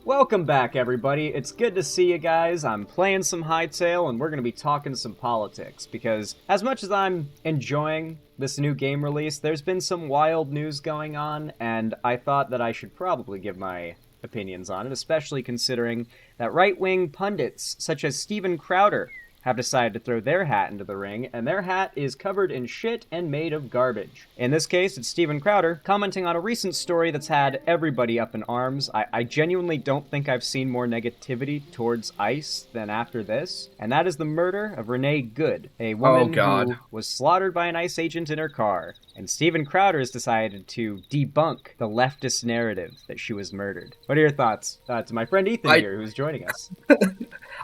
Welcome back, everybody. It's good to see you guys. I'm playing some Hightail, and we're going to be talking some politics, because as much as I'm enjoying this new game release, there's been some wild news going on, and I thought that I should probably give my opinions on it, especially considering that right-wing pundits, such as Steven Crowder, have decided to throw their hat into the ring, and their hat is covered in shit and made of garbage. In this case, it's Steven Crowder commenting on a recent story that's had everybody up in arms. I genuinely don't think I've seen more negativity towards ICE than after this, and that is the murder of Renee Good, a woman who was slaughtered by an ICE agent in her car. And Steven Crowder has decided to debunk the leftist narrative that she was murdered. What are your thoughts? To my friend Ethan here, who's joining us.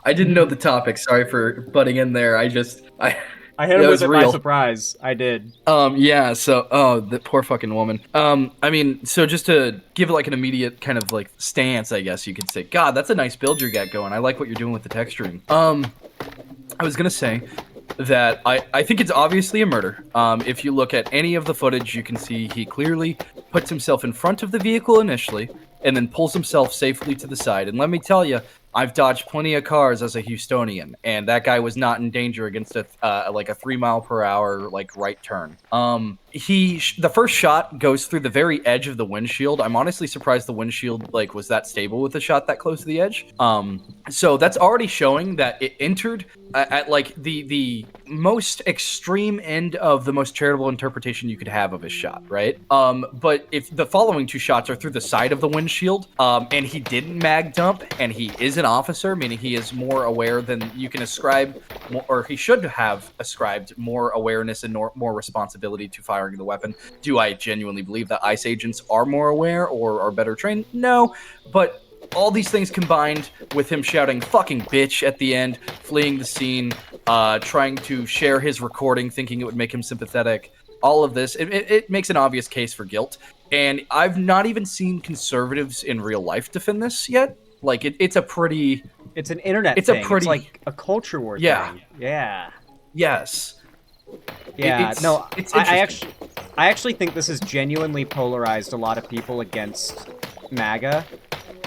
I didn't know the topic. Sorry for butting in there. I hit him with it by surprise. I did. Yeah. So, the poor fucking woman. I mean, so just to give like an immediate kind of like stance, I guess you could say, God, that's a nice build you got going. I like what you're doing with the texturing. I was gonna say that I think it's obviously a murder. If you look at any of the footage, you can see he clearly puts himself in front of the vehicle initially, and then pulls himself safely to the side. And let me tell you, I've dodged plenty of cars as a Houstonian, and that guy was not in danger against a 3 mile per hour like right turn. The first shot goes through the very edge of the windshield. I'm honestly surprised the windshield like was that stable with a shot that close to the edge. So that's already showing that it entered at like the most extreme end of the most charitable interpretation you could have of his shot, right? But if the following two shots are through the side of the windshield, and he didn't mag dump, and he is an officer, meaning he is more aware than you can ascribe, or he should have ascribed more awareness and more responsibility to firing the weapon. Do I genuinely believe that ICE agents are more aware or are better trained? No, but all these things combined with him shouting fucking bitch at the end, fleeing the scene, trying to share his recording, thinking it would make him sympathetic, all of this, it makes an obvious case for guilt. And I've not even seen conservatives in real life defend this yet. Like, it's a pretty... It's an internet thing. It's like a culture war thing. Yeah. Yes. Yeah, I actually think this has genuinely polarized a lot of people against MAGA,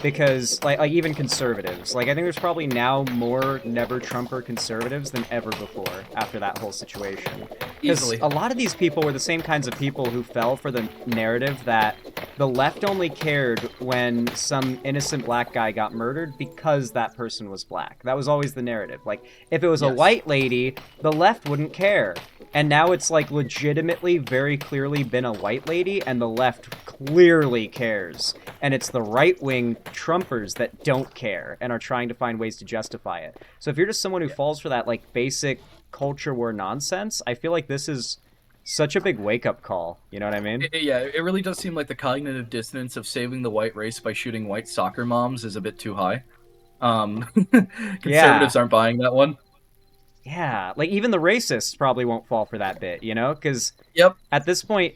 because like even conservatives. Like, I think there's probably now more never Trumper conservatives than ever before after that whole situation. Because a lot of these people were the same kinds of people who fell for the narrative that the left only cared when some innocent black guy got murdered because that person was black. That was always the narrative. Like, if it was a white lady, the left wouldn't care. And now it's like legitimately very clearly been a white lady, and the left clearly cares. And it's the right-wing Trumpers that don't care and are trying to find ways to justify it. So if you're just someone who falls for that like basic culture war nonsense, I feel like this is such a big wake-up call. You know what I mean? It really does seem like the cognitive dissonance of saving the white race by shooting white soccer moms is a bit too high. Conservatives aren't buying that one. Yeah, like even the racists probably won't fall for that bit, you know? Because at this point,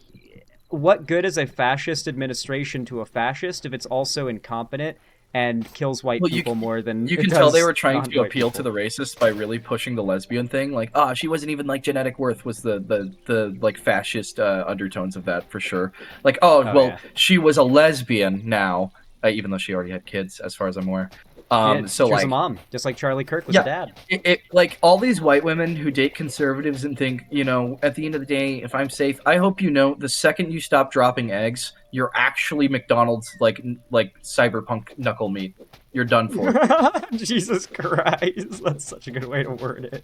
what good is a fascist administration to a fascist if it's also incompetent and kills white people more than you can tell they were trying to appeal to the racists by really pushing the lesbian thing. Like, she wasn't even like genetic worth was the like fascist undertones of that for sure. Like, she was a lesbian now, even though she already had kids, as far as I'm aware. So she was a mom, just like Charlie Kirk was a dad. Like all these white women who date conservatives and think, you know, at the end of the day, if I'm safe, I hope you know the second you stop dropping eggs, you're actually McDonald's like cyberpunk knuckle meat. You're done for. Jesus Christ, that's such a good way to word it.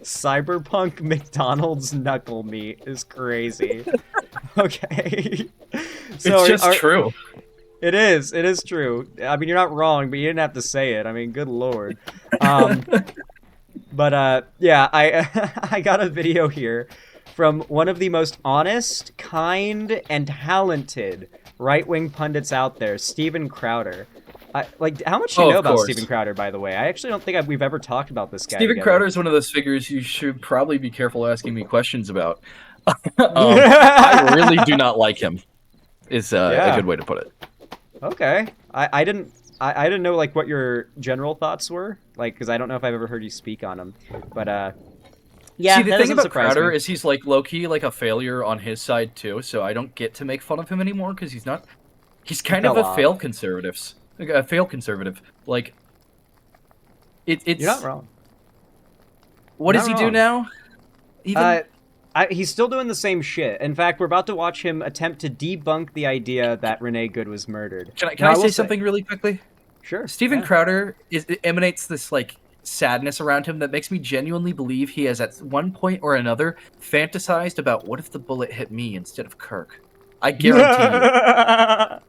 Cyberpunk McDonald's knuckle meat is crazy. Okay, so it's just true. It is true. I mean, you're not wrong, but you didn't have to say it. I mean, good lord. But yeah, I got a video here from one of the most honest, kind, and talented right-wing pundits out there, Steven Crowder. How much do you know about Steven Crowder, by the way? I actually don't think we've ever talked about this guy Steven Crowder is one of those figures you should probably be careful asking me questions about. I really do not like him, is a good way to put it. Okay, I didn't know like what your general thoughts were, like, because I don't know if I've ever heard you speak on him, but yeah. See, the thing about Crowder is he's like low key like a failure on his side too, so I don't get to make fun of him anymore because he's kind of a failed conservatives. a failed conservative. Like, it's You're not wrong. What does he do now? Even he's still doing the same shit. In fact, we're about to watch him attempt to debunk the idea that Renee Good was murdered. Can I say something really quickly? Sure. Steven Crowder emanates this like sadness around him that makes me genuinely believe he has at one point or another fantasized about what if the bullet hit me instead of Kirk. I guarantee you.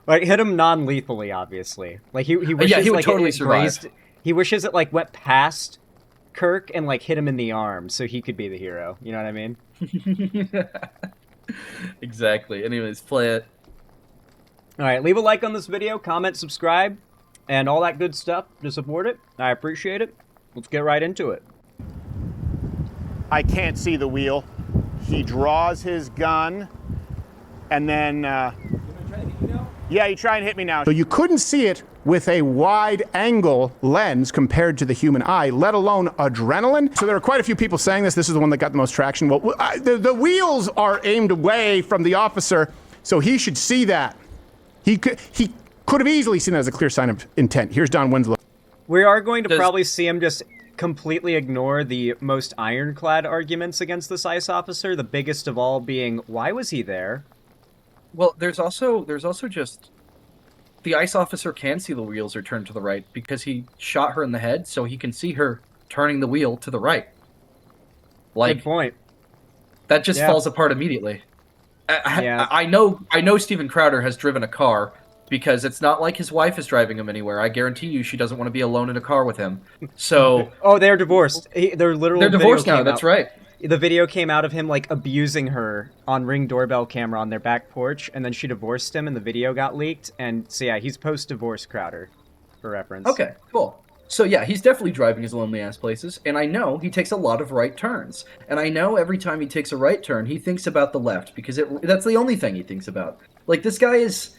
Like, hit him non-lethally, obviously. Like, he wishes, he would like, totally it survive. grazed, he wishes it, like, went past Kirk and, like, hit him in the arm so he could be the hero. You know what I mean? Exactly. Anyways, play it. Alright, leave a like on this video, comment, subscribe, and all that good stuff to support it. I appreciate it. Let's get right into it. I can't see the wheel. He draws his gun, and then... Yeah, you try and hit me now. So you couldn't see it with a wide-angle lens compared to the human eye, let alone adrenaline. So there are quite a few people saying this. This is the one that got the most traction. Well, the wheels are aimed away from the officer, so he should see that. He could have easily seen that as a clear sign of intent. Here's Don Winslow. We are going to probably see him just completely ignore the most ironclad arguments against this ICE officer, the biggest of all being, why was he there? Well, there's also just the ICE officer can see the wheels are turned to the right because he shot her in the head, so he can see her turning the wheel to the right. Like, good point. That just falls apart immediately. I know Steven Crowder has driven a car because it's not like his wife is driving him anywhere. I guarantee you she doesn't want to be alone in a car with him. So oh, they're divorced. They're divorced now. That's right. The video came out of him, like, abusing her on Ring doorbell camera on their back porch, and then she divorced him, and the video got leaked, and so yeah, he's post-divorce Crowder, for reference. Okay, cool. So yeah, he's definitely driving his lonely-ass places, and I know he takes a lot of right turns. And I know every time he takes a right turn, he thinks about the left, because that's the only thing he thinks about. Like, this guy is...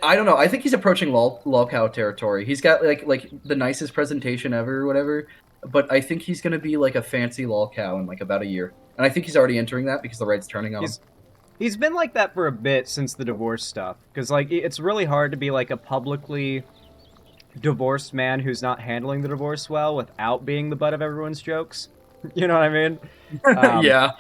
I don't know, I think he's approaching lolcow territory. He's got, like the nicest presentation ever or whatever, but I think he's going to be like a fancy lolcow in like about a year. And I think he's already entering that because the right's turning on him. He's been like that for a bit since the divorce stuff. Because, like, it's really hard to be, like, a publicly divorced man who's not handling the divorce well without being the butt of everyone's jokes. You know what I mean? Yeah.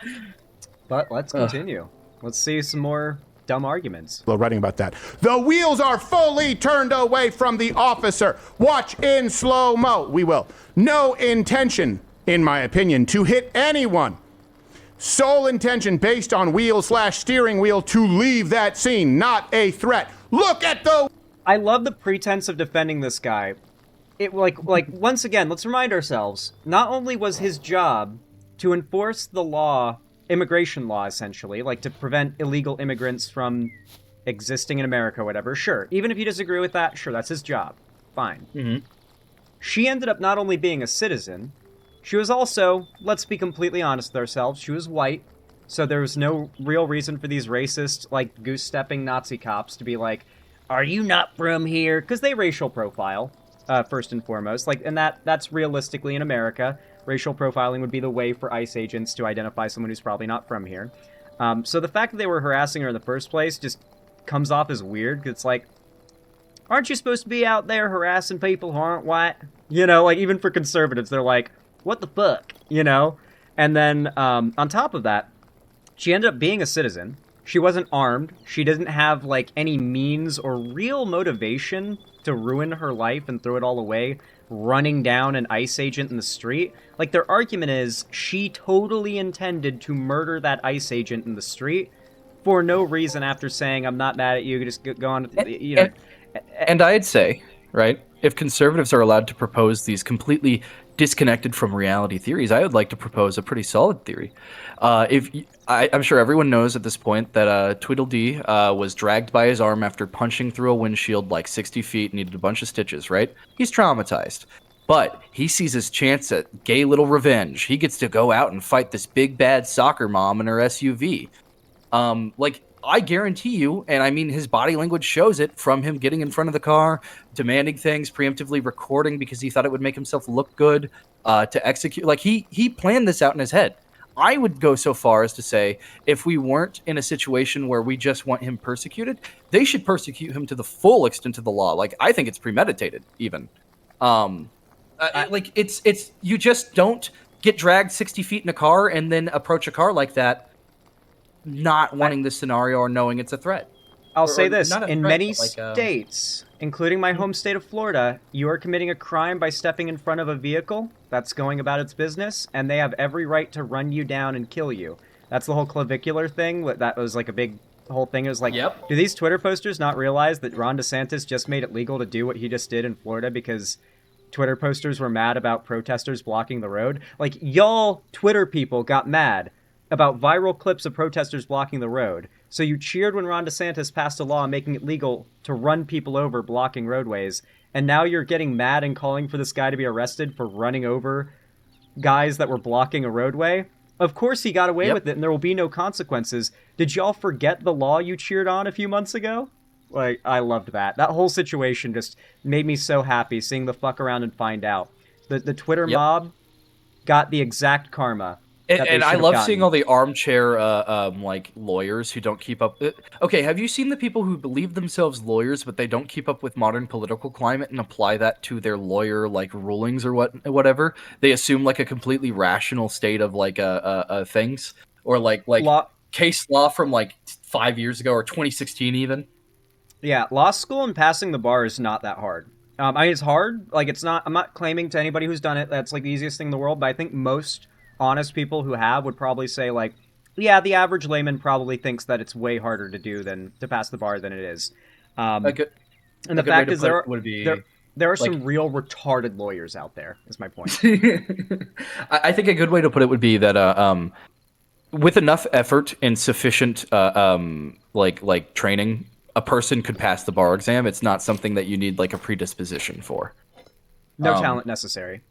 But let's continue. Let's see some more dumb arguments. Well, writing about that. The wheels are fully turned away from the officer. Watch in slow-mo. We will. No intention, in my opinion, to hit anyone. Sole intention based on wheel/steering wheel to leave that scene, not a threat. Look at the... I love the pretense of defending this guy. It like once again, let's remind ourselves, not only was his job to enforce the law, immigration law essentially, like to prevent illegal immigrants from existing in America or whatever, sure. Even if you disagree with that, sure, that's his job. Fine. Mm-hmm. She ended up not only being a citizen, she was also, let's be completely honest with ourselves, she was white, so there was no real reason for these racist, like, goose-stepping Nazi cops to be like, are you not from here? Because they racial profile, first and foremost. Like, and that's realistically in America. Racial profiling would be the way for ICE agents to identify someone who's probably not from here. So the fact that they were harassing her in the first place just comes off as weird, because it's like, aren't you supposed to be out there harassing people who aren't white? You know, like, even for conservatives, they're like, what the fuck? You know? And then, on top of that, she ended up being a citizen. She wasn't armed. She didn't have, like, any means or real motivation to ruin her life and throw it all away running down an ICE agent in the street. Like, their argument is she totally intended to murder that ICE agent in the street for no reason after saying, I'm not mad at you, just go on, you know. And I'd say, right, if conservatives are allowed to propose these completely disconnected from reality theories, I would like to propose a pretty solid theory. I'm sure everyone knows at this point that Tweedledee was dragged by his arm after punching through a windshield like 60 feet, needed a bunch of stitches, right? He's traumatized. But he sees his chance at gay little revenge. He gets to go out and fight this big bad soccer mom in her SUV. Like, I guarantee you, and I mean his body language shows it, from him getting in front of the car, demanding things, preemptively recording because he thought it would make himself look good, to execute. Like, he planned this out in his head. I would go so far as to say, if we weren't in a situation where we just want him persecuted, they should persecute him to the full extent of the law. Like, I think it's premeditated, even. Like, it's you just don't get dragged 60 feet in a car and then approach a car like that, not wanting this scenario or knowing it's a threat. I'll say this, not a in threat, many but like, states, including my home state of Florida, you are committing a crime by stepping in front of a vehicle that's going about its business, and they have every right to run you down and kill you. That's the whole clavicular thing. That was like a big whole thing. It was like, do these Twitter posters not realize that Ron DeSantis just made it legal to do what he just did in Florida because Twitter posters were mad about protesters blocking the road? Like, y'all Twitter people got mad about viral clips of protesters blocking the road. So you cheered when Ron DeSantis passed a law making it legal to run people over blocking roadways, and now you're getting mad and calling for this guy to be arrested for running over guys that were blocking a roadway? Of course he got away with it, and there will be no consequences. Did y'all forget the law you cheered on a few months ago? Like, I loved that. That whole situation just made me so happy, seeing the fuck around and find out. The Twitter mob got the exact karma. And I love seeing all the armchair like lawyers who don't keep up. Okay, have you seen the people who believe themselves lawyers but they don't keep up with modern political climate and apply that to their lawyer like rulings or whatever? They assume like a completely rational state of like things, or like case law from like 5 years ago or 2016 even. Yeah, law school and passing the bar is not that hard. I mean, it's hard. Like, it's not. I'm not claiming to anybody who's done it that's like the easiest thing in the world, but I think most honest people who have would probably say, like, yeah, the average layman probably thinks that it's way harder to do than to pass the bar than it is. And the fact is, there are some real retarded lawyers out there, is my point. I think a good way to put it would be that with enough effort and sufficient like training, a person could pass the bar exam. It's not something that you need like a predisposition for. No talent necessary.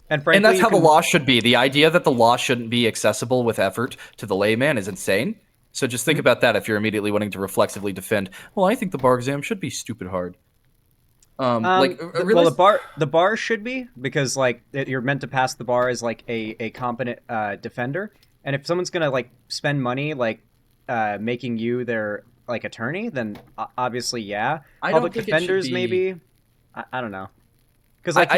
And that's how the law should be. The idea that the law shouldn't be accessible with effort to the layman is insane. So just think about that if you're immediately wanting to reflexively defend, well, I think the bar exam should be stupid hard. Well, the bar should be, because like you're meant to pass the bar as like a competent defender. And if someone's gonna like spend money like making you their like attorney, then obviously public defenders maybe. I don't know. Because like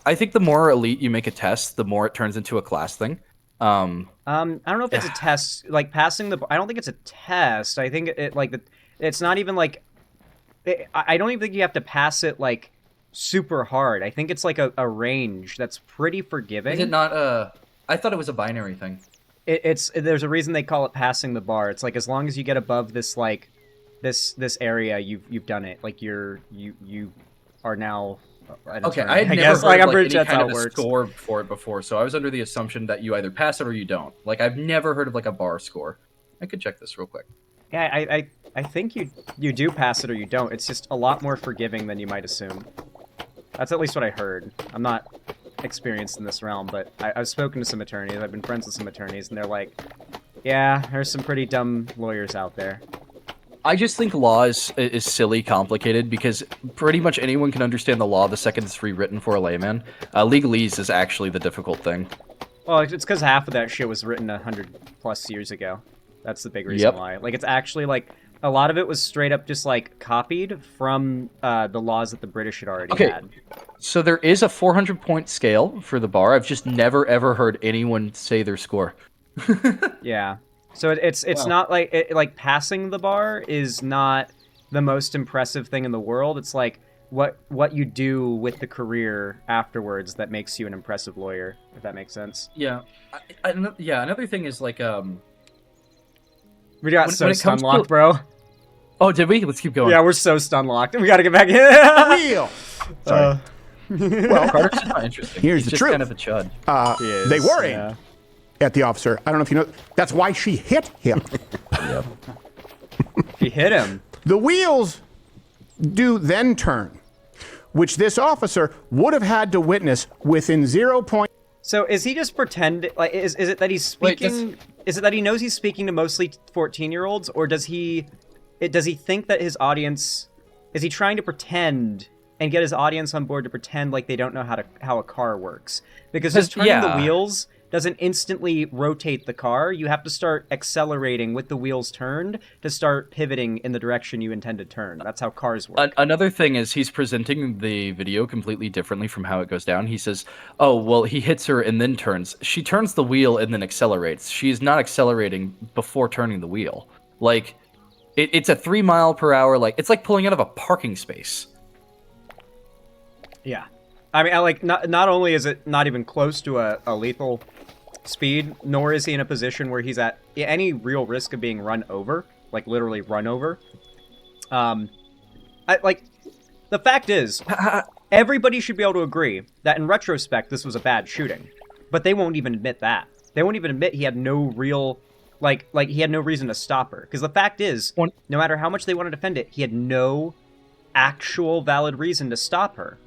I think the more elite you make a test, the more it turns into a class thing. I don't know if it's a test, like passing the. I don't think it's a test. I think it's not even like. I don't even think you have to pass it like super hard. I think it's like a range that's pretty forgiving. Is it not? I thought it was a binary thing. There's a reason they call it passing the bar. It's like as long as you get above this like this area, you've done it. Like you are now. Okay, I had never heard any kind of a score for it before, so I was under the assumption that you either pass it or you don't. Like, I've never heard of like a bar score. I could check this real quick. Yeah, I think you do pass it or you don't. It's just a lot more forgiving than you might assume. That's at least what I heard. I'm not experienced in this realm, but I've spoken to some attorneys. I've been friends with some attorneys, and they're like, yeah, there's some pretty dumb lawyers out there. I just think law is silly complicated because pretty much anyone can understand the law the second it's rewritten for a layman. Legalese is actually the difficult thing. Well, it's because half of that shit was written 100+ years ago. That's the big reason why. Like, it's actually, like, a lot of it was straight up just, like, copied from the laws that the British had already had. So there is a 400-point scale for the bar. I've just never, ever heard anyone say their score. Yeah. So it's not like like passing the bar is not the most impressive thing in the world. It's like what you do with the career afterwards that makes you an impressive lawyer, if that makes sense. Yeah. Another thing is like we got so stun locked, bro. Oh, did we? Let's keep going. Yeah, we're so stun locked. We got to get back in. Wheel. Sorry. Well, Carter's not interesting. Here's He's the truth. Kind of a chud. They were aimed at the officer. I don't know if you know. That's why she hit him. She hit him. The wheels do then turn, which this officer would have had to witness within 0. So is he just pretending? Like, is it that he's speaking? Is it that he knows he's speaking to mostly 14-year-olds, or does he think that his audience? Is he trying to pretend and get his audience on board to pretend like they don't know how a car works? Because just turning the wheels doesn't instantly rotate the car. You have to start accelerating with the wheels turned to start pivoting in the direction you intend to turn. That's how cars work. Another thing is he's presenting the video completely differently from how it goes down. He says, oh, well, he hits her and then turns. She turns the wheel and then accelerates. She's not accelerating before turning the wheel. Like, it's a 3 mile per hour. Like, it's like pulling out of a parking space. Yeah. I mean, not only is it not even close to a lethal speed, nor is he in a position where he's at any real risk of being run over, like literally run over. The fact is, everybody should be able to agree that in retrospect, this was a bad shooting, but they won't even admit that. They won't even admit he had no real, like he had no reason to stop her. Because the fact is, no matter how much they want to defend it, he had no actual valid reason to stop her.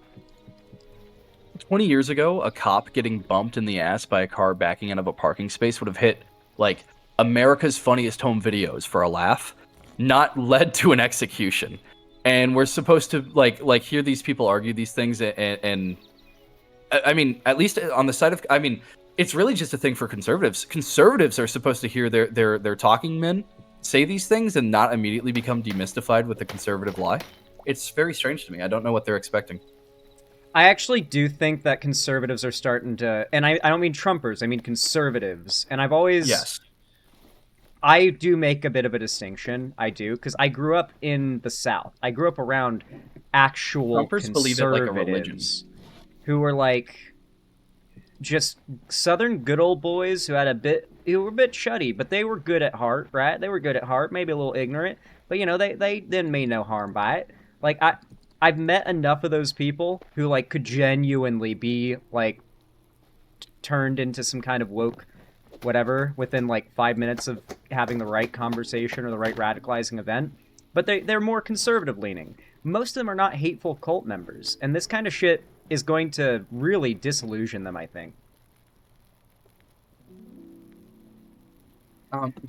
20 years ago, a cop getting bumped in the ass by a car backing out of a parking space would have hit, like, America's Funniest Home Videos for a laugh, not led to an execution. And we're supposed to, like hear these people argue these things, and I mean, at least on the side of, I mean, it's really just a thing for conservatives. Conservatives are supposed to hear their talking men say these things and not immediately become demystified with the conservative lie. It's very strange to me. I don't know what they're expecting. I actually do think that conservatives are starting to, and I don't mean Trumpers, I mean conservatives. And I've always, yes, I do make a bit of a distinction. I do, because I grew up in the South. I grew up around actual Trumpers believe it like a religion, who were like just Southern good old boys who were a bit shutty, but they were good at heart, right? They were good at heart, maybe a little ignorant, but you know, they didn't mean no harm by it. Like I've met enough of those people who, like, could genuinely be, like, turned into some kind of woke whatever within, like, 5 minutes of having the right conversation or the right radicalizing event. But they're more conservative-leaning. Most of them are not hateful cult members. And this kind of shit is going to really disillusion them, I think.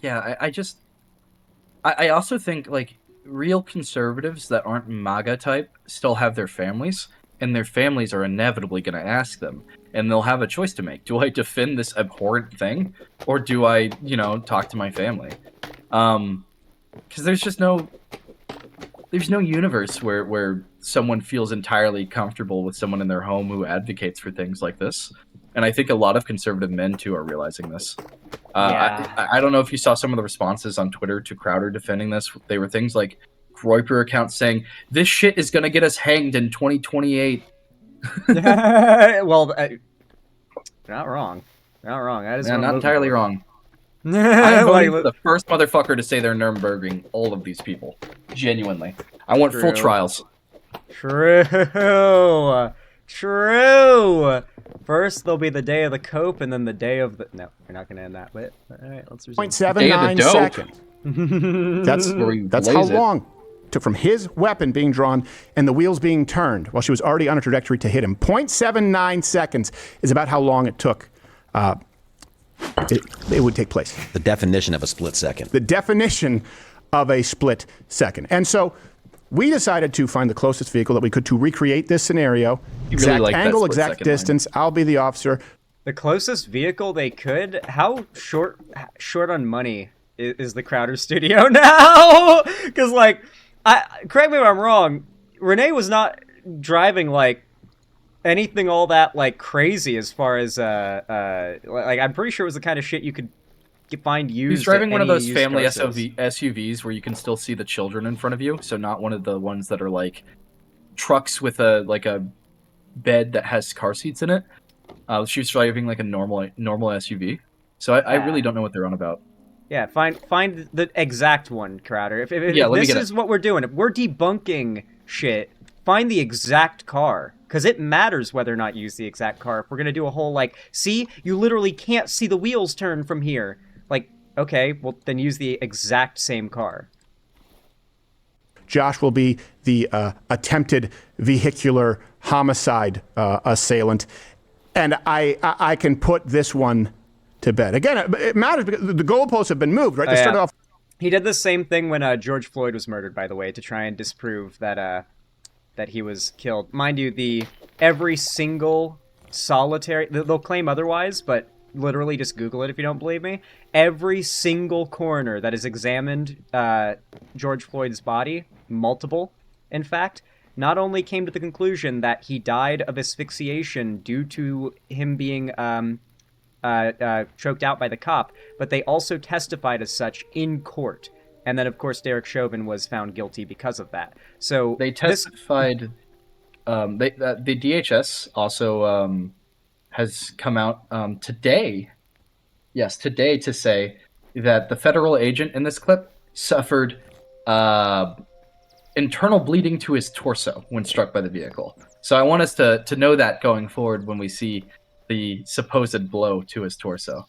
Yeah, I also think, like, real conservatives that aren't MAGA type still have their families, and their families are inevitably going to ask them, and they'll have a choice to make. Do I defend this abhorrent thing, or do I, talk to my family? Because there's no universe where someone feels entirely comfortable with someone in their home who advocates for things like this. And I think a lot of conservative men, too, are realizing this. I don't know if you saw some of the responses on Twitter to Crowder defending this. They were things like Groyper accounts saying, this shit is going to get us hanged in 2028. Well, not wrong. Not wrong. That is not entirely wrong. I'm voting for the first motherfucker to say they're Nuremberging all of these people. Genuinely. I want full trials. True. First, there'll be the day of the cope, and then the day of the... No, we're not going to end that bit. All right, let's resume. 0.79 seconds. That's how long it took from his weapon being drawn and the wheels being turned while she was already on a trajectory to hit him. 0.79 seconds is about how long it took. It would take place. The definition of a split second. The definition of a split second. And so we decided to find the closest vehicle that we could to recreate this scenario. Exact angle, exact distance. I'll be the officer. The closest vehicle they could? How short on money is the Crowder studio now? Because, like, correct me if I'm wrong, Renee was not driving, like, anything all that, like, crazy as far as, like, I'm pretty sure it was the kind of shit you could find used. He's driving one of those family SUVs where you can still see the children in front of you, so not one of the ones that are, like, trucks with a bed that has car seats in it. She was driving, like, a normal SUV. So I really don't know what they're on about. Yeah, find the exact one, Crowder. If this is what we're doing, if we're debunking shit, find the exact car. Because it matters whether or not you use the exact car. If we're going to do a whole, like, see, you literally can't see the wheels turn from here. Like, okay, well, then use the exact same car. Josh will be the attempted vehicular homicide assailant. And I can put this one to bed. Again, it matters because the goalposts have been moved, right? They started off. He did the same thing when George Floyd was murdered, by the way, to try and disprove that that he was killed. Mind you, every single solitary... They'll claim otherwise, but literally just Google it if you don't believe me. Every single coroner that has examined George Floyd's body, multiple, in fact, not only came to the conclusion that he died of asphyxiation due to him being choked out by the cop, but they also testified as such in court. And then, of course, Derek Chauvin was found guilty because of that. So they testified. The DHS also has come out today. Yes, today to say that the federal agent in this clip suffered internal bleeding to his torso when struck by the vehicle. So I want us to know that going forward when we see the supposed blow to his torso.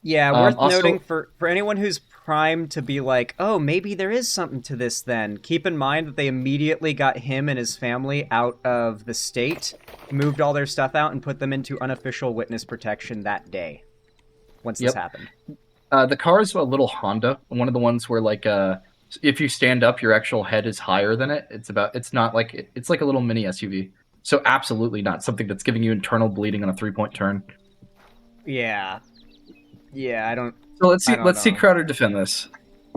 Yeah, worth noting for anyone who's primed to be like, oh, maybe there is something to this then. Keep in mind that they immediately got him and his family out of the state, moved all their stuff out, and put them into unofficial witness protection that day, once this happened. The car is a little Honda, one of the ones where, like, if you stand up, your actual head is higher than it. It's like a little mini SUV. So absolutely not something that's giving you internal bleeding on a 3-point turn. Yeah. Yeah, I don't... So let's see Crowder defend this.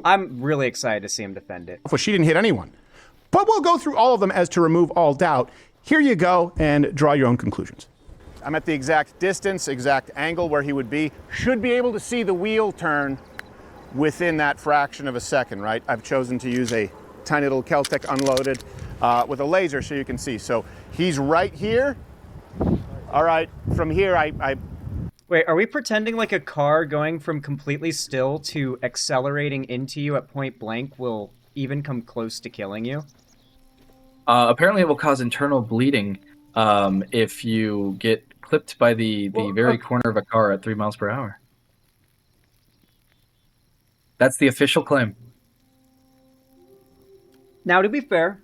I'm really excited to see him defend it. Well, she didn't hit anyone. But we'll go through all of them as to remove all doubt. Here you go, and draw your own conclusions. I'm at the exact distance, exact angle where he would be. Should be able to see the wheel turn within that fraction of a second, right? I've chosen to use a tiny little Keltec unloaded with a laser so you can see. So he's right here. All right, from here I Wait, are we pretending like a car going from completely still to accelerating into you at point blank will even come close to killing you? Apparently it will cause internal bleeding if you get clipped by the very corner of a car at 3 miles per hour. That's the official claim. Now, to be fair,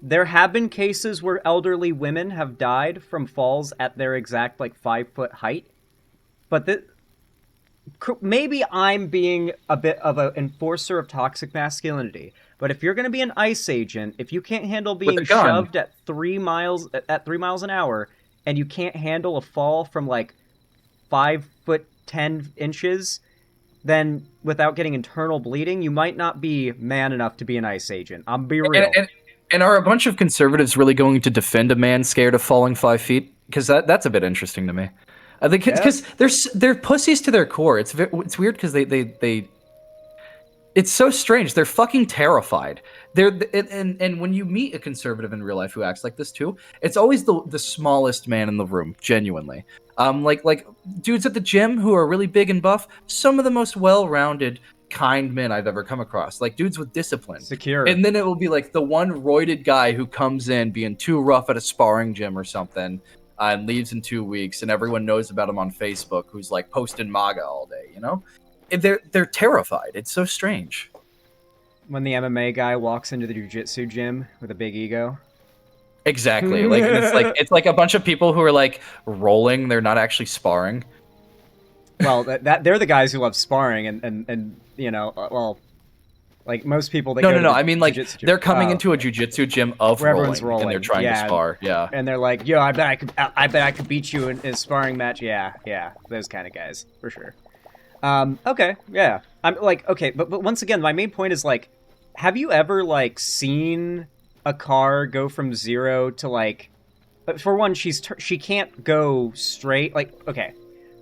there have been cases where elderly women have died from falls at their exact, 5-foot height. But maybe I'm being a bit of an enforcer of toxic masculinity. But if you're going to be an ICE agent, if you can't handle being shoved at 3 miles an hour, and you can't handle a fall from 5 foot 10 inches, then without getting internal bleeding, you might not be man enough to be an ICE agent. I'm be real. And are a bunch of conservatives really going to defend a man scared of falling 5 feet? Because that's a bit interesting to me. I think because they're pussies to their core. It's weird because they it's so strange. They're fucking terrified. And when you meet a conservative in real life who acts like this too, it's always the smallest man in the room, genuinely. Like dudes at the gym who are really big and buff, some of the most well-rounded, kind men I've ever come across. Like dudes with discipline. Secure. And then it will be like the one roided guy who comes in being too rough at a sparring gym or something. And leaves in 2 weeks, and everyone knows about him on Facebook, who's like posting MAGA all day, you know? And they're terrified. It's so strange. When the MMA guy walks into the jiu-jitsu gym with a big ego. Exactly. Like it's like a bunch of people who are like rolling, they're not actually sparring. Well, they're the guys who love sparring and you know, well, like most people. No. I mean, like they're coming into a jiu-jitsu gym of rolling, and they're trying to spar. Yeah, and they're like, "Yo, I bet I could beat you in a sparring match." Yeah, those kind of guys for sure. Okay, yeah, I'm like, okay, but once again, my main point is like, have you ever seen a car go from 0 to for one, she can't go straight. Okay.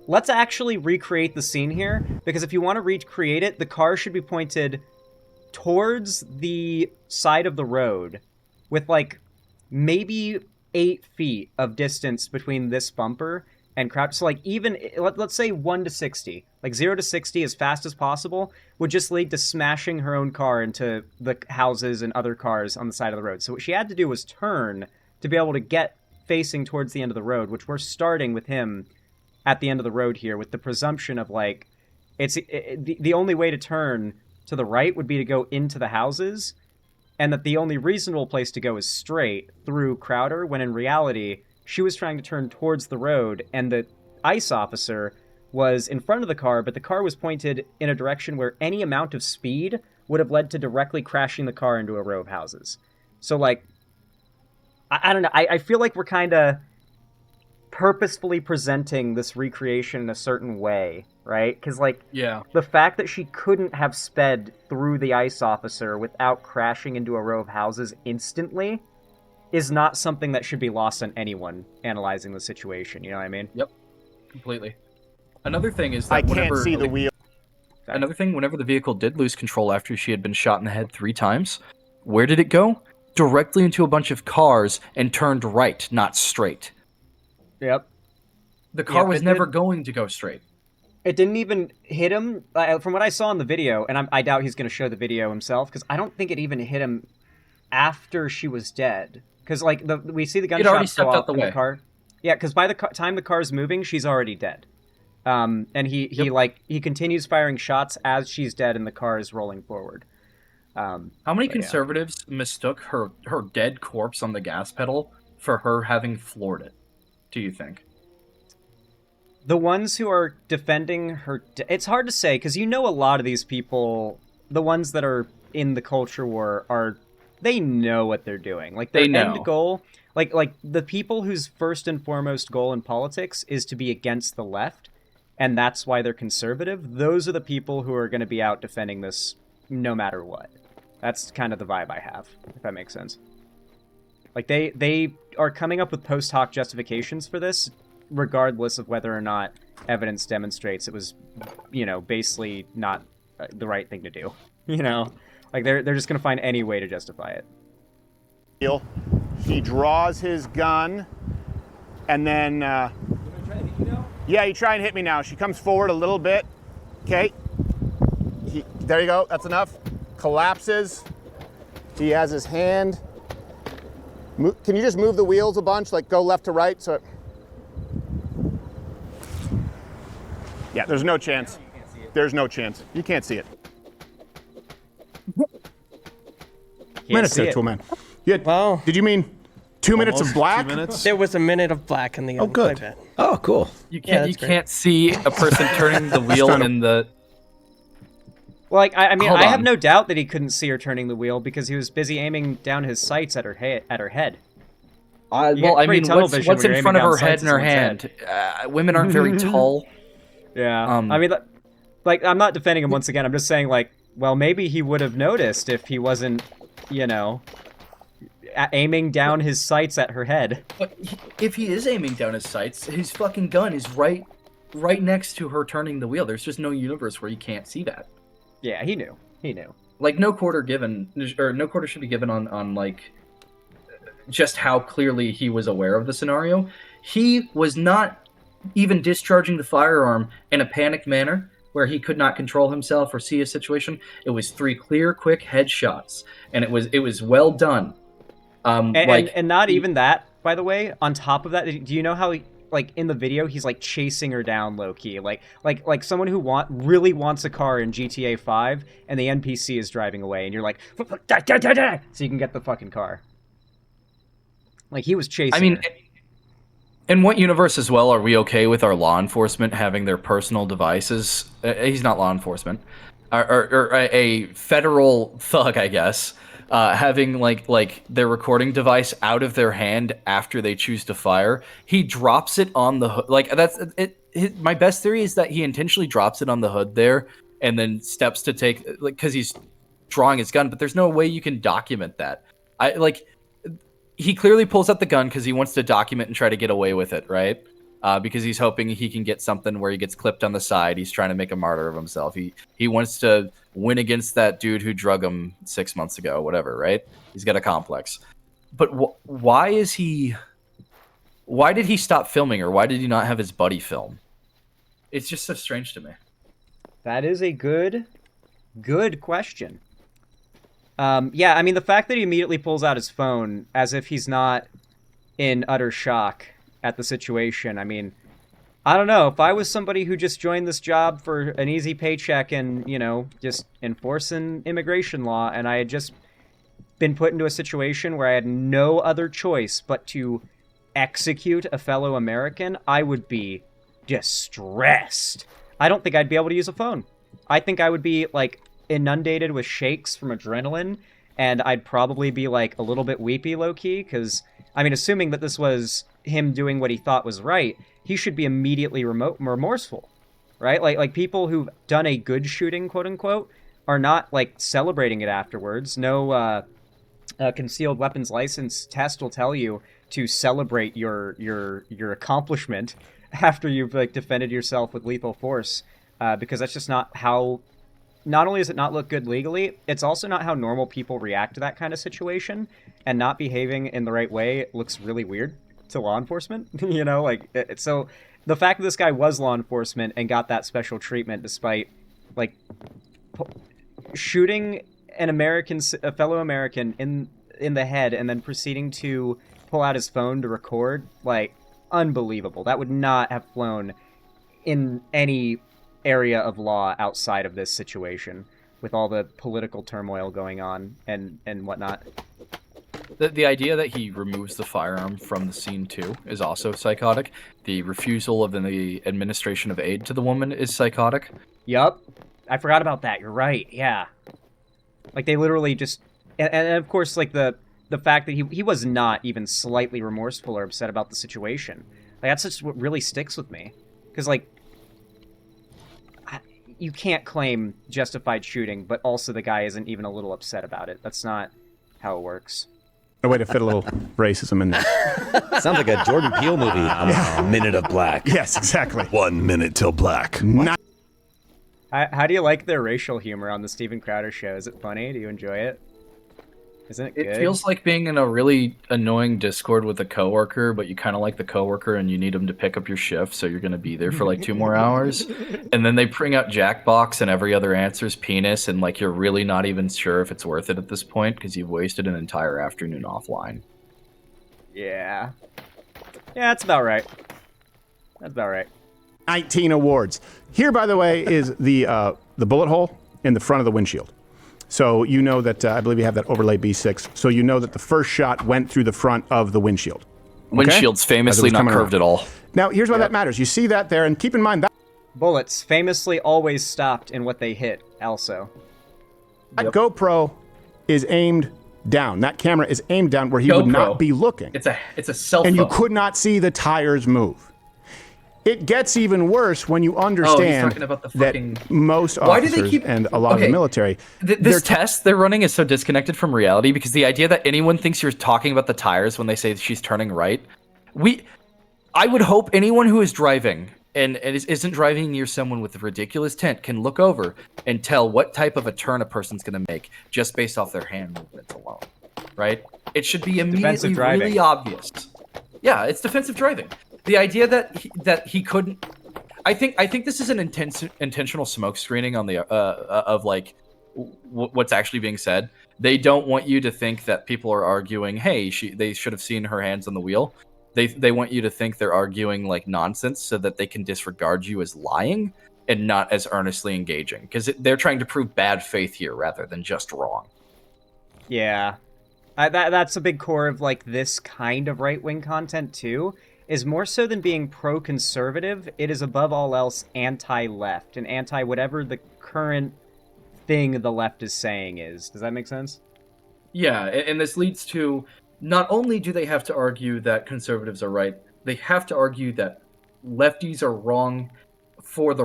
Let's actually recreate the scene here, because if you want to recreate it, the car should be pointed towards the side of the road with maybe 8 feet of distance between this bumper and crowd. So even let's say 1 to 60, 0 to 60 as fast as possible would just lead to smashing her own car into the houses and other cars on the side of the road. So what she had to do was turn to be able to get facing towards the end of the road, which we're starting with him at the end of the road here with the presumption of the only way to turn to the right would be to go into the houses, and that the only reasonable place to go is straight through Crowder, when in reality, she was trying to turn towards the road, and the ICE officer was in front of the car, but the car was pointed in a direction where any amount of speed would have led to directly crashing the car into a row of houses. So, I don't know, I feel like we're kind of purposefully presenting this recreation in a certain way, right? Because, like, Yeah. the fact that she couldn't have sped through the ICE officer without crashing into a row of houses instantly is not something that should be lost on anyone analyzing the situation, you know what I mean? Yep. Completely. Another thing is that I can't whenever, see the wheel. Another thing, whenever the vehicle did lose control after she had been shot in the head 3 times, where did it go? Directly into a bunch of cars and turned right, not straight. Yep. The car Yep, was it never did. going to go straight. It didn't even hit him. From what I saw in the video, and I doubt he's going to show the video himself, because I don't think it even hit him after she was dead. Because, like, we see the It already gunshots go stepped out off the in the way. car. Yeah, because by the time the car's moving, she's already dead. And he continues firing shots as she's dead and the car is rolling forward. How many But yeah. conservatives mistook her dead corpse on the gas pedal for her having floored it, do you think? The ones who are defending her... It's hard to say, because you know a lot of these people, the ones that are in the culture war, they know what they're doing. Like, their They know. end goal... Like, the people whose first and foremost goal in politics is to be against the left, and that's why they're conservative, those are the people who are going to be out defending this no matter what. That's kind of the vibe I have, if that makes sense. Like, they are coming up with post hoc justifications for this, regardless of whether or not evidence demonstrates it was, basically not the right thing to do. Like, they're just going to find any way to justify it. He draws his gun, and then, yeah, you try and hit me now. She comes forward a little bit. Okay. There you go. That's enough. Collapses. He has his hand. Can you just move the wheels a bunch? Like, go left to right? Yeah, there's no chance. There's no chance. You can't see it. Minutes there, to a man. Wow. Did you mean 2 minutes of black? 2 minutes. There was a minute of black in the end. good. Like that. Oh, cool. You Yeah, can't that's great. can't see a person turning the wheel in the... Well, like, I mean, Hold I have on. no doubt that he couldn't see her turning the wheel because he was busy aiming down his sights at her head. You get Well, I pretty mean, tunnel what's vision when in you're front of aiming her down head sights and her at someone's hand? Women aren't very tall. Yeah. Um, I mean, like, I'm not defending him once again. I'm just saying, like, well, maybe he would have noticed if he wasn't, aiming down his sights at her head. But if he is aiming down his sights, his fucking gun is right next to her turning the wheel. There's just no universe where you can't see that. Yeah, he knew. Like, no quarter should be given on like just how clearly he was aware of the scenario. He was not even discharging the firearm in a panicked manner where he could not control himself or see a situation. It was 3 clear, quick headshots, and it was well done. And not even that, by the way. On top of that, do you know how in the video he's like chasing her down low key, like someone who really wants a car in GTA 5, and the NPC is driving away, and you're like, so you can get the fucking car. Like, he was chasing. I mean, her. in what universe as well are we okay with our law enforcement having their personal devices? He's not law enforcement, or a federal thug, I guess. Having like their recording device out of their hand after they choose to fire. He drops it on the hood. Like, that's it. My best theory is that he intentionally drops it on the hood there and then steps to take, like, because he's drawing his gun. But there's no way you can document that. He clearly pulls out the gun because he wants to document and try to get away with it, right? Because he's hoping he can get something where he gets clipped on the side. He's trying to make a martyr of himself. He wants to win against that dude who drug him 6 months ago, whatever, right? He's got a complex. But why did he stop filming, or why did he not have his buddy film? It's just so strange to me. That is a good question. Yeah, I mean, the fact that he immediately pulls out his phone as if he's not in utter shock at the situation. I mean, I don't know. If I was somebody who just joined this job for an easy paycheck and, just enforcing immigration law, and I had just been put into a situation where I had no other choice but to execute a fellow American, I would be distressed. I don't think I'd be able to use a phone. I think I would be, like, inundated with shakes from adrenaline, and I'd probably be, like, a little bit weepy low-key, because, I mean, assuming that this was him doing what he thought was right, he should be immediately remorseful, right? Like people who've done a good shooting, quote unquote, are not like celebrating it afterwards. No concealed weapons license test will tell you to celebrate your accomplishment after you've like defended yourself with lethal force, because that's just not how. Not only does it not look good legally, it's also not how normal people react to that kind of situation, and not behaving in the right way looks really weird to law enforcement. You know, like, so the fact that this guy was law enforcement and got that special treatment despite, like, shooting a fellow American in the head and then proceeding to pull out his phone to record, like, unbelievable. That would not have flown in any area of law outside of this situation, with all the political turmoil going on and whatnot. The idea that he removes the firearm from the scene too is also psychotic. The refusal of the administration of aid to the woman is psychotic. Yup. I forgot about that. You're right. Yeah. Like, they literally just... And of course, like, the fact that he was not even slightly remorseful or upset about the situation. Like, that's just what really sticks with me. Because, like, you can't claim justified shooting, but also the guy isn't even a little upset about it. That's not how it works. A way to fit a little racism in there. Sounds like a Jordan Peele movie. A Minute of Black. Yes, exactly. 1 minute till black. How do you like their racial humor on the Steven Crowder show? Is it funny? Do you enjoy it? Isn't it good? It feels like being in a really annoying Discord with a coworker, but you kind of like the coworker and you need them to pick up your shift, so you're going to be there for like 2 more hours. And then they bring out Jackbox and every other answer is penis, and like you're really not even sure if it's worth it at this point because you've wasted an entire afternoon offline. Yeah. Yeah, that's about right. That's about right. 19 awards. Here, by the way, is the bullet hole in the front of the windshield. So you know that, I believe you have that overlay B6, so you know that the first shot went through the front of the windshield. Okay? Windshield's famously not curved at all. Now, here's why that matters. You see that there, and keep in mind that bullets famously always stopped in what they hit, also. that GoPro is aimed down. That camera is aimed down where he would not be looking. It's a cell phone. And you could not see the tires move. It gets even worse when you understand that most officers and a lot of the military... This test they're running is so disconnected from reality, because the idea that anyone thinks you're talking about the tires when they say she's turning right... I would hope anyone who is driving and isn't driving near someone with a ridiculous tint can look over and tell what type of a turn a person's going to make just based off their hand movements alone, right? It should be immediately really obvious. Yeah, it's defensive driving. The idea that he couldn't, I think this is an intentional smoke screening on the of like what's actually being said. They don't want you to think that people are arguing, hey, they should have seen her hands on the wheel. They want you to think they're arguing like nonsense so that they can disregard you as lying and not as earnestly engaging, because they're trying to prove bad faith here rather than just wrong. Yeah, that's a big core of like this kind of right-wing content too. Is more so than being pro-conservative, it is above all else anti-left and anti-whatever the current thing the left is saying is. Does that make sense? Yeah, and this leads to, not only do they have to argue that conservatives are right, they have to argue that lefties are wrong for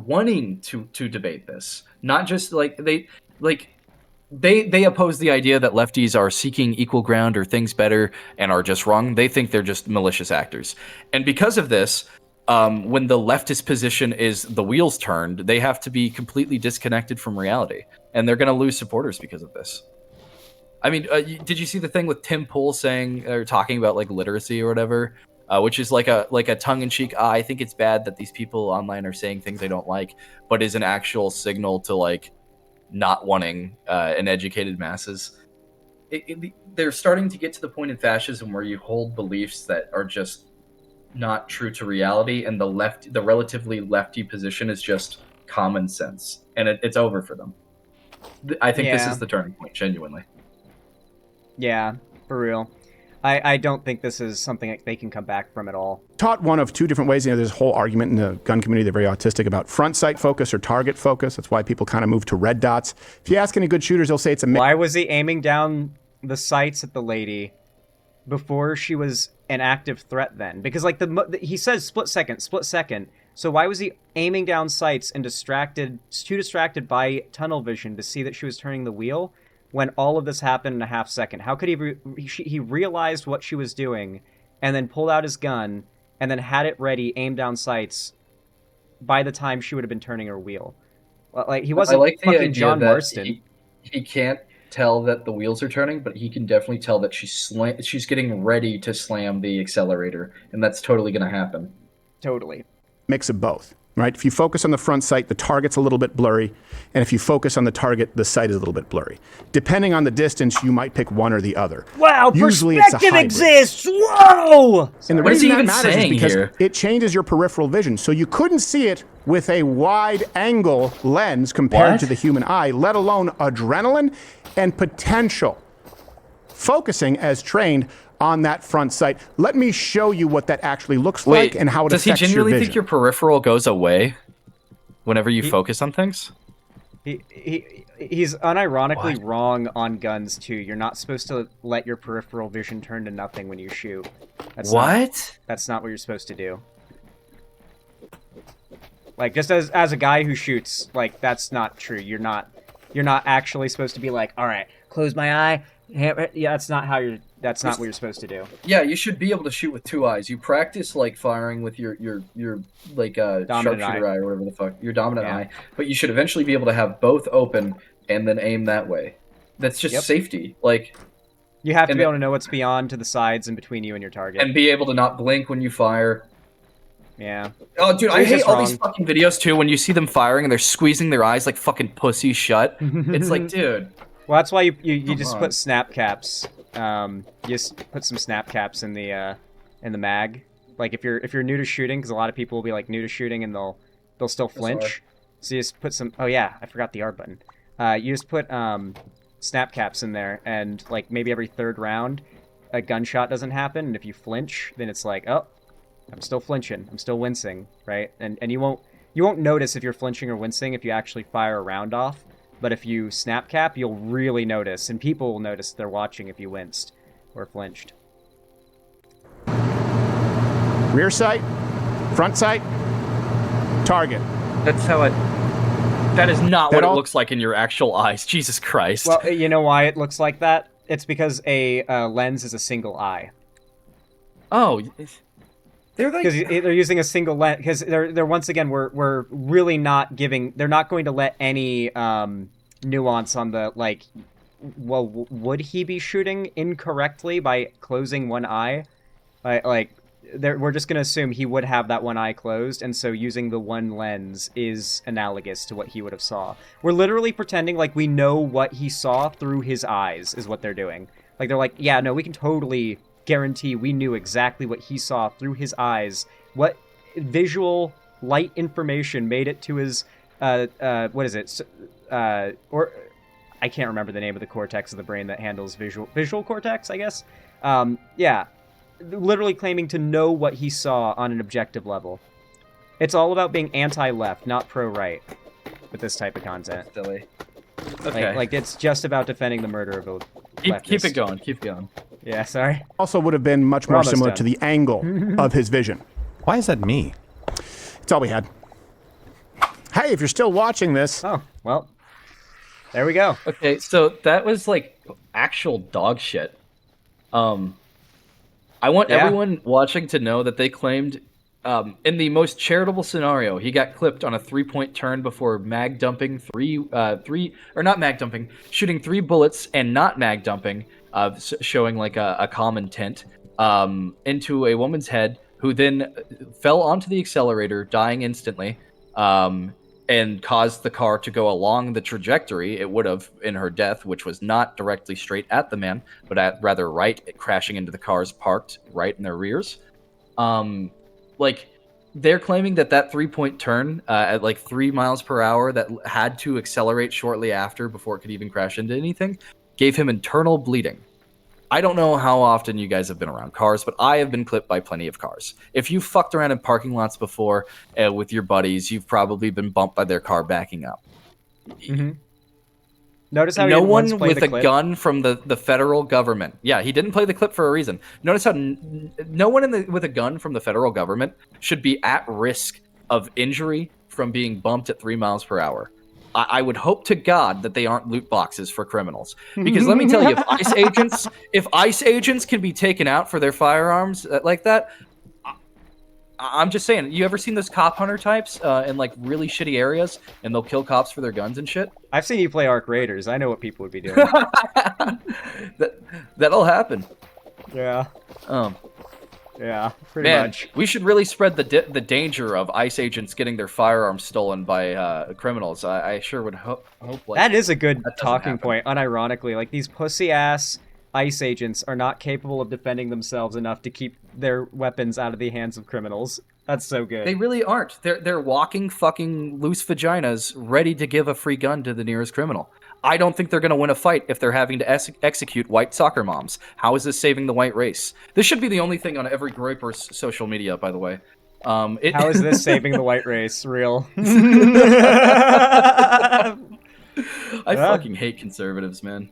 wanting to debate this. Not just They oppose the idea that lefties are seeking equal ground or things better and are just wrong. They think they're just malicious actors. And because of this, when the leftist position is the wheels turned, they have to be completely disconnected from reality. And they're going to lose supporters because of this. I mean, did you see the thing with Tim Pool saying or talking about like literacy or whatever, which is like a tongue-in-cheek, I think it's bad that these people online are saying things they don't like, but is an actual signal to like not wanting an educated masses. They're starting to get to the point in fascism where you hold beliefs that are just not true to reality, and the relatively lefty position is just common sense, and it's over for them. I think this is the turning point, genuinely. Yeah, for real. I don't think this is something that they can come back from at all. Taught one of two different ways. You know, there's a whole argument in the gun community, they're very autistic, about front sight focus or target focus. That's why people kind of move to red dots. If you ask any good shooters, they'll say it's a... Why was he aiming down the sights at the lady before she was an active threat then? Because like he says split second. So why was he aiming down sights and too distracted by tunnel vision to see that she was turning the wheel when all of this happened in a half second? How could he realized what she was doing and then pulled out his gun and then had it ready, aimed down sights by the time she would have been turning her wheel? Like, he wasn't fucking John Marston. He can't tell that the wheels are turning, but he can definitely tell that she's getting ready to slam the accelerator, and that's totally going to happen. Totally. Mix of both, right? If you focus on the front sight, the target's a little bit blurry. And if you focus on the target, the sight is a little bit blurry. Depending on the distance, you might pick one or the other. Wow, usually perspective exists! Whoa! And the what is reason he that even matters saying is because here? it changes your peripheral vision. So you couldn't see it with a wide angle lens compared to the human eye, let alone adrenaline and potential. Focusing as trained on that front sight. Let me show you what that actually looks like and how it affects your vision. Does he genuinely think your peripheral goes away whenever you focus on things? He's unironically wrong on guns too. You're not supposed to let your peripheral vision turn to nothing when you shoot. That's not what you're supposed to do. Like, just as a guy who shoots, like, that's not true. You're not actually supposed to be like, all right, close my eye. Yeah, that's not what you're supposed to do. Yeah, you should be able to shoot with two eyes. You practice like firing with your like sharpshooter eye or whatever the fuck, your dominant eye. But you should eventually be able to have both open and then aim that way. That's just safety. Like, you have to be able to know what's beyond, to the sides, and between you and your target, and be able to not blink when you fire. Yeah. Oh, dude, I hate all these fucking videos too when you see them firing and they're squeezing their eyes like fucking pussy shut. It's like, dude. Well, that's why you just put snap caps. You just put some snap caps in the mag. Like, if you're new to shooting, because a lot of people will be like new to shooting and they'll still flinch. So you just put some. Oh yeah, I forgot the R button. You just put snap caps in there, and like maybe every third round, a gunshot doesn't happen, and if you flinch, then it's like, oh, I'm still flinching, I'm still wincing, right? And you won't notice if you're flinching or wincing if you actually fire a round off. But if you snap cap, you'll really notice, and people will notice they're watching if you winced or flinched. Rear sight, front sight, target. That's how it. That is not what it looks like in your actual eyes. Jesus Christ. Well, you know why it looks like that? It's because a lens is a single eye. Oh. Because they're using a single lens. Because they're once again, we're really not giving. They're not going to let any nuance on the, like, well, would he be shooting incorrectly by closing one eye? We're just going to assume he would have that one eye closed, and so using the one lens is analogous to what he would have saw. We're literally pretending like we know what he saw through his eyes, is what they're doing. Like, they're like, yeah, no, we can totally guarantee we knew exactly what he saw through his eyes. What visual light information made it to his, what is it? Or I can't remember the name of the cortex of the brain that handles visual cortex, I guess. Yeah. Literally claiming to know what he saw on an objective level. It's all about being anti-left, not pro-right, with this type of content. Silly. Okay. Like it's just about defending the murder of a leftist. Keep it going. Keep going. Yeah, sorry. Also would have been much more similar to the angle of his vision. Why is that me? It's all we had. Hey, if you're still watching this. Oh, well, there we go. Okay, so that was like actual dog shit. I want everyone watching to know that they claimed, in the most charitable scenario, he got clipped on a 3-point turn before mag dumping shooting 3 bullets and not mag dumping, showing like a common tint, into a woman's head, who then fell onto the accelerator, dying instantly, and caused the car to go along the trajectory it would have in her death, which was not directly straight at the man, but rather right, crashing into the cars parked right in their rears. Like, they're claiming that 3-point turn at like 3 miles per hour that had to accelerate shortly after before it could even crash into anything gave him internal bleeding. I don't know how often you guys have been around cars, but I have been clipped by plenty of cars. If you fucked around in parking lots before with your buddies, you've probably been bumped by their car backing up. Mm-hmm. Notice how he no didn't once one play with the a clip? gun from the federal government. Yeah, he didn't play the clip for a reason. Notice how no one with a gun from the federal government should be at risk of injury from being bumped at 3 miles per hour. I would hope to God that they aren't loot boxes for criminals. Because let me tell you, if ICE agents can be taken out for their firearms like that, I'm just saying, you ever seen those cop hunter types in like really shitty areas, and they'll kill cops for their guns and shit? I've seen you play Arc Raiders. I know what people would be doing. That'll happen. Yeah. Yeah, pretty Man, much. we should really spread the danger of ICE agents getting their firearms stolen by criminals. I sure would hope. Like, that is a good that talking point, unironically. Like, these pussy-ass ICE agents are not capable of defending themselves enough to keep their weapons out of the hands of criminals. That's so good. They really aren't. They're walking fucking loose vaginas ready to give a free gun to the nearest criminal. I don't think they're going to win a fight if they're having to execute white soccer moms. How is this saving the white race? This should be the only thing on every Groiper's social media, by the way. How is this saving the white race? Real. I fucking hate conservatives, man.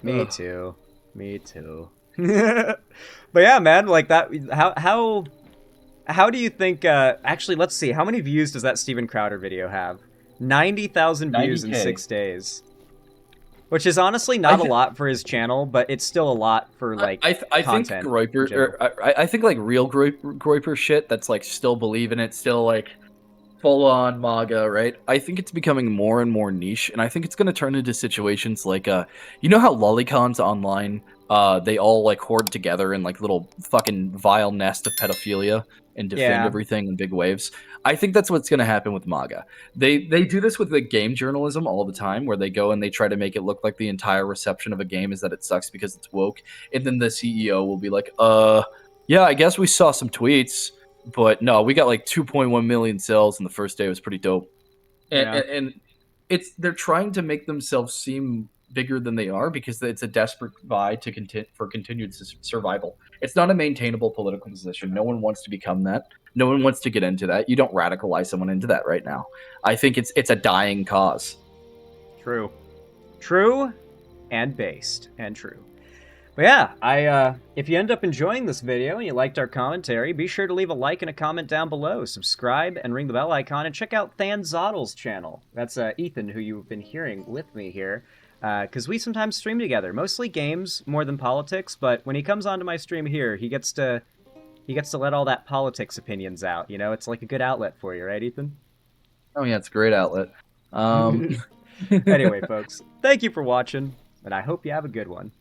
Me too. Me too. But yeah, man, like that. How do you think? Actually, let's see. How many views does that Steven Crowder video have? 90,000 views in 6 days. Which is honestly not a lot for his channel, but it's still a lot for like I content. think Groiper, I think like real Groiper shit that's like still believe in it, still like full on MAGA, right? I think it's becoming more and more niche, and I think it's going to turn into situations like you know how lolicons online, they all like hoard together in like little fucking vile nest of pedophilia and defend everything in big waves. I think that's what's going to happen with MAGA. They do this with the game journalism all the time, where they go and they try to make it look like the entire reception of a game is that it sucks because it's woke, and then the CEO will be like, yeah, I guess we saw some tweets, but no, we got like 2.1 million sales, and the first day was pretty dope. And they're trying to make themselves seem bigger than they are because it's a desperate vie for continued survival. It's not a maintainable political position. No one wants to become that. No one wants to get into that. You don't radicalize someone into that right now. I think it's a dying cause. True. True and based and true. But yeah, if you end up enjoying this video and you liked our commentary, be sure to leave a like and a comment down below. Subscribe and ring the bell icon, and check out Thanzoddle's channel. That's Ethan, who you've been hearing with me here. Because we sometimes stream together, mostly games more than politics, but when he comes onto my stream here, he gets to let all that politics opinions out, you know? It's like a good outlet for you, right, Ethan? Oh yeah, it's a great outlet. Anyway, folks, thank you for watching, and I hope you have a good one.